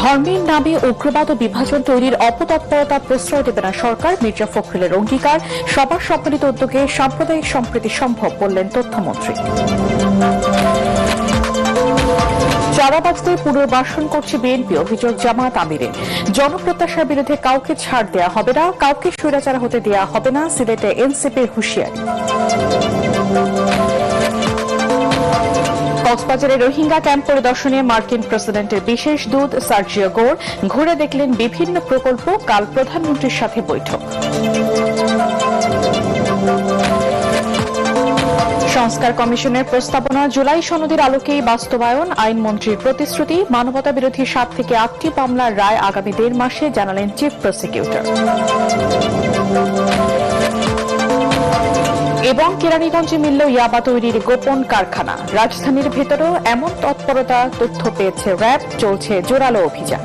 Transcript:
ধর্মের নামে উগ্রবাদ ও বিভাজন তৈরির অপতৎপরতা প্রশ্রয় দেবে না সরকার। মির্জা ফখরুলের অঙ্গীকার, সবার সম্মিলিত উদ্যোগে সাম্প্রদায়িক সম্প্রীতি সম্ভব বললেন তথ্যমন্ত্রী। চাঁদাবাজতে পুনর্বাসন করছে বিএনপি, অভিযোগ জামায়াত আমিরের। জনপ্রত্যাশার বিরুদ্ধে কাউকে ছাড় দেয়া হবে না, কাউকে স্বৈরাচার হতে দেয়া হবে না, সিলেটে এনসিপির হুঁশিয়ারি। কক্সবাজারে রোহিঙ্গা ক্যাম্প পরিদর্শনে মার্কিন প্রেসিডেন্টের বিশেষ দূত সার্জিও গোর ঘুরে দেখলেন বিভিন্ন প্রকল্প। কাল প্রধানমন্ত্রীর সাথে বৈঠক। সংস্কার কমিশনের প্রস্তাবনা জুলাই সনদের আলোকেই বাস্তবায়ন, আইনমন্ত্রীর প্রতিশ্রুতি। মানবতা বিরোধী 7 থেকে 8টি মামলার রায় আগামী 1.5 মাসে, জানালেন চিফ প্রসিকিউটর। এবং কেরানীগঞ্জে মিলল ইয়াবা তৈরির গোপন কারখানা। রাজধানীর ভেতরেও এমন তৎপরতা, তথ্য পেয়েছে র্যাব, চলছে জোরালো অভিযান।